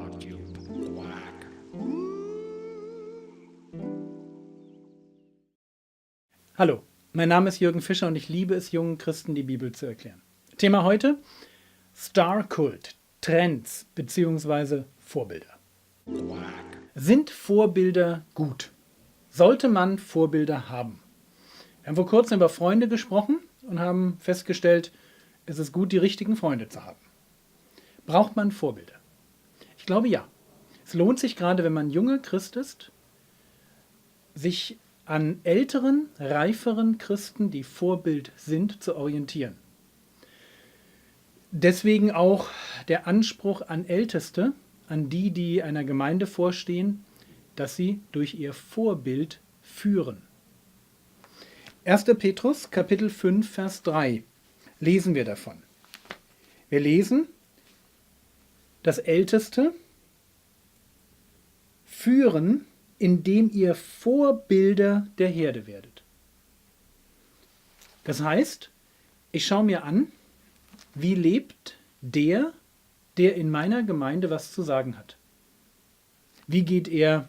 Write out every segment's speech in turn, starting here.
Quack. Hallo, mein Name ist Jürgen Fischer und ich liebe es, jungen Christen die Bibel zu erklären. Thema heute: Star-Kult, Trends bzw. Vorbilder. Quack. Sind Vorbilder gut? Sollte man Vorbilder haben? Wir haben vor kurzem über Freunde gesprochen und haben festgestellt, es ist gut, die richtigen Freunde zu haben. Braucht man Vorbilder? Ich glaube ja. Es lohnt sich gerade, wenn man junger Christ ist, sich an älteren, reiferen Christen, die Vorbild sind, zu orientieren. Deswegen auch der Anspruch an Älteste, an die, die einer Gemeinde vorstehen, dass sie durch ihr Vorbild führen. 1. Petrus, Kapitel 5, Vers 3 lesen wir davon. Wir lesen, dass Älteste führen, indem ihr Vorbilder der Herde werdet. Das heißt, ich schaue mir an, wie lebt der in meiner Gemeinde was zu sagen hat. Wie geht er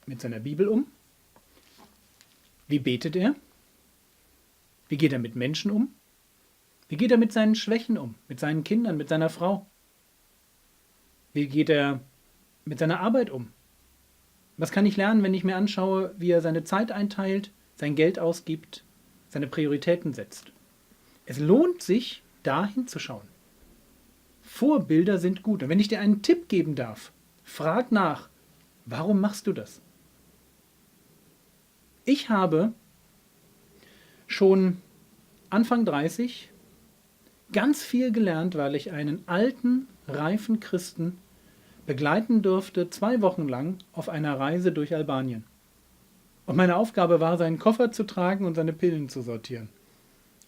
mit seiner Bibel um? Wie betet er? Wie geht er mit Menschen um? Wie geht er mit seinen Schwächen um? Mit seinen Kindern, mit seiner Frau? Wie geht er mit seiner Arbeit um? Was kann ich lernen, wenn ich mir anschaue, wie er seine Zeit einteilt, sein Geld ausgibt, seine Prioritäten setzt? Es lohnt sich, da hinzuschauen. Vorbilder sind gut. Und wenn ich dir einen Tipp geben darf, frag nach, warum machst du das? Ich habe schon Anfang 30 ganz viel gelernt, weil ich einen alten, reifen Christen begleiten durfte, 2 Wochen lang auf einer Reise durch Albanien. Und meine Aufgabe war, seinen Koffer zu tragen und seine Pillen zu sortieren.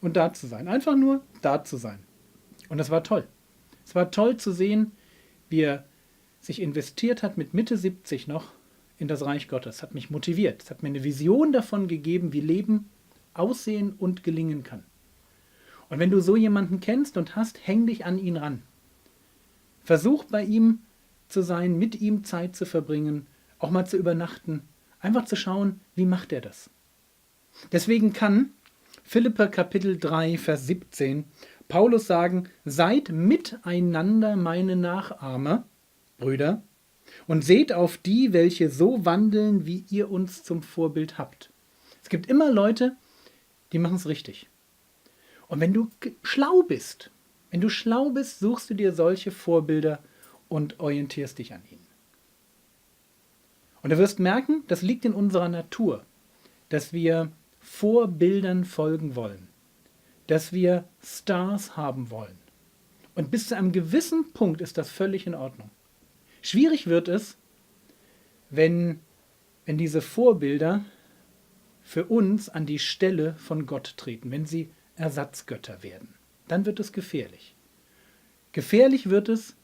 Und da zu sein. Einfach nur da zu sein. Und das war toll. Es war toll zu sehen, wie er sich investiert hat, mit Mitte 70 noch, in das Reich Gottes. Hat mich motiviert. Es hat mir eine Vision davon gegeben, wie Leben aussehen und gelingen kann. Und wenn du so jemanden kennst und hast, häng dich an ihn ran. Versuch bei ihm zu sein, mit ihm Zeit zu verbringen, auch mal zu übernachten, einfach zu schauen, wie macht er das. Deswegen kann Philipper Kapitel 3, Vers 17 Paulus sagen, seid miteinander meine Nachahmer, Brüder, und seht auf die, welche so wandeln, wie ihr uns zum Vorbild habt. Es gibt immer Leute, die machen es richtig. Und wenn du schlau bist, suchst du dir solche Vorbilder und orientierst dich an ihnen. Und du wirst merken, das liegt in unserer Natur, dass wir Vorbildern folgen wollen, dass wir Stars haben wollen. Und bis zu einem gewissen Punkt ist das völlig in Ordnung. Schwierig wird es, wenn diese Vorbilder für uns an die Stelle von Gott treten, wenn sie Ersatzgötter werden. Dann wird es gefährlich. Gefährlich wird es,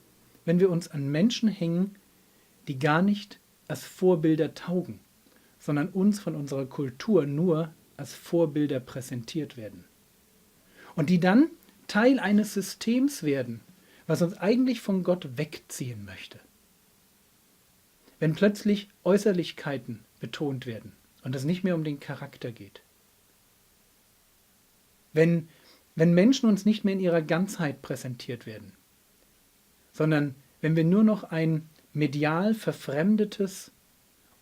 wenn wir uns an Menschen hängen, die gar nicht als Vorbilder taugen, sondern uns von unserer Kultur nur als Vorbilder präsentiert werden. Und die dann Teil eines Systems werden, was uns eigentlich von Gott wegziehen möchte. Wenn plötzlich Äußerlichkeiten betont werden und es nicht mehr um den Charakter geht. Wenn Menschen uns nicht mehr in ihrer Ganzheit präsentiert werden, sondern wenn wir nur noch ein medial verfremdetes,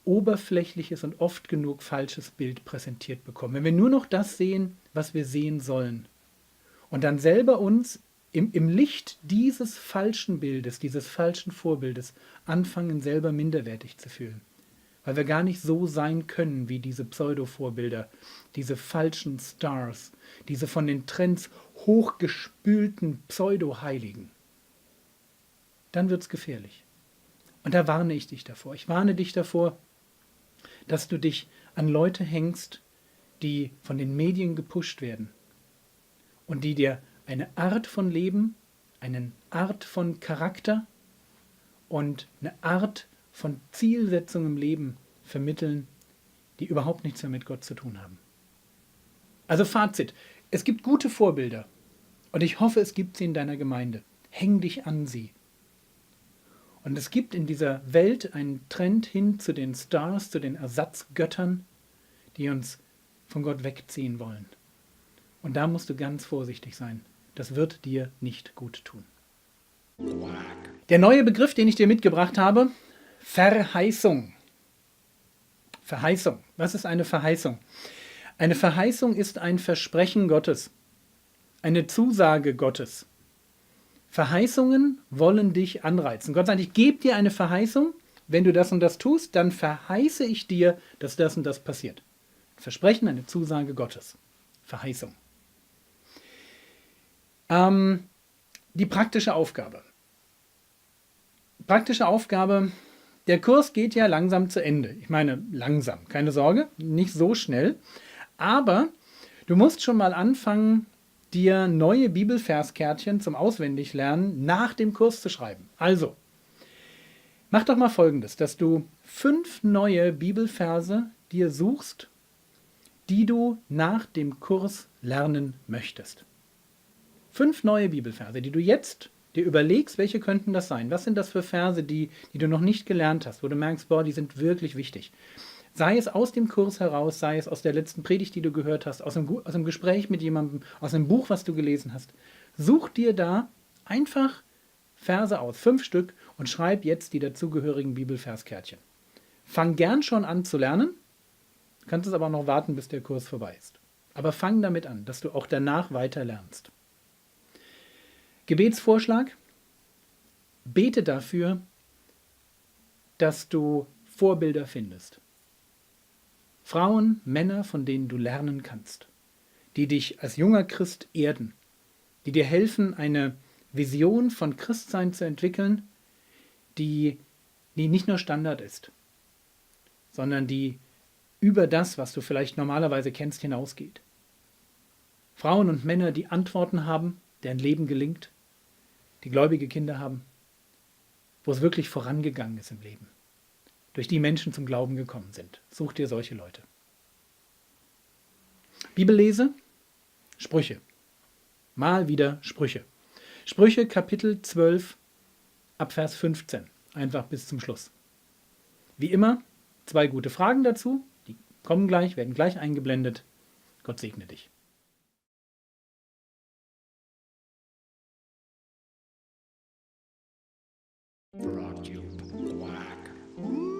oberflächliches und oft genug falsches Bild präsentiert bekommen. Wenn wir nur noch das sehen, was wir sehen sollen. Und dann selber uns im Licht dieses falschen Bildes, dieses falschen Vorbildes anfangen, selber minderwertig zu fühlen. Weil wir gar nicht so sein können wie diese Pseudo-Vorbilder, diese falschen Stars, diese von den Trends hochgespülten Pseudo-Heiligen. Dann wird es gefährlich. Und da warne ich dich davor. Ich warne dich davor, dass du dich an Leute hängst, die von den Medien gepusht werden und die dir eine Art von Leben, eine Art von Charakter und eine Art von Zielsetzung im Leben vermitteln, die überhaupt nichts mehr mit Gott zu tun haben. Also Fazit, es gibt gute Vorbilder und ich hoffe, es gibt sie in deiner Gemeinde. Häng dich an sie. Und es gibt in dieser Welt einen Trend hin zu den Stars, zu den Ersatzgöttern, die uns von Gott wegziehen wollen. Und da musst du ganz vorsichtig sein. Das wird dir nicht gut tun. Der neue Begriff, den ich dir mitgebracht habe, Verheißung. Verheißung. Was ist eine Verheißung? Eine Verheißung ist ein Versprechen Gottes, eine Zusage Gottes. Verheißungen wollen dich anreizen. Gott sagt, ich gebe dir eine Verheißung, wenn du das und das tust, dann verheiße ich dir, dass das und das passiert. Versprechen, eine Zusage Gottes. Verheißung. Die praktische Aufgabe. Praktische Aufgabe, der Kurs geht ja langsam zu Ende. Ich meine, langsam, keine Sorge, nicht so schnell. Aber du musst schon mal anfangen, dir neue Bibelverskärtchen zum Auswendiglernen nach dem Kurs zu schreiben. Also, mach doch mal Folgendes, dass du 5 neue Bibelverse dir suchst, die du nach dem Kurs lernen möchtest. 5 neue Bibelverse, die du jetzt dir überlegst, welche könnten das sein? Was sind das für Verse, die du noch nicht gelernt hast, wo du merkst, boah, die sind wirklich wichtig. Sei es aus dem Kurs heraus, sei es aus der letzten Predigt, die du gehört hast, aus einem Gespräch mit jemandem, aus einem Buch, was du gelesen hast. Such dir da einfach Verse aus, 5 Stück, und schreib jetzt die dazugehörigen Bibelverskärtchen. Fang gern schon an zu lernen, kannst es aber noch warten, bis der Kurs vorbei ist. Aber fang damit an, dass du auch danach weiter lernst. Gebetsvorschlag: Bete dafür, dass du Vorbilder findest. Frauen, Männer, von denen du lernen kannst, die dich als junger Christ erden, die dir helfen, eine Vision von Christsein zu entwickeln, die nicht nur Standard ist, sondern die über das, was du vielleicht normalerweise kennst, hinausgeht. Frauen und Männer, die Antworten haben, deren Leben gelingt, die gläubige Kinder haben, wo es wirklich vorangegangen ist im Leben, durch die Menschen zum Glauben gekommen sind. Such dir solche Leute. Bibellese, Sprüche. Mal wieder Sprüche. Sprüche Kapitel 12 ab Vers 15. Einfach bis zum Schluss. Wie immer, 2 gute Fragen dazu. Die kommen gleich, werden gleich eingeblendet. Gott segne dich. Frog you quack.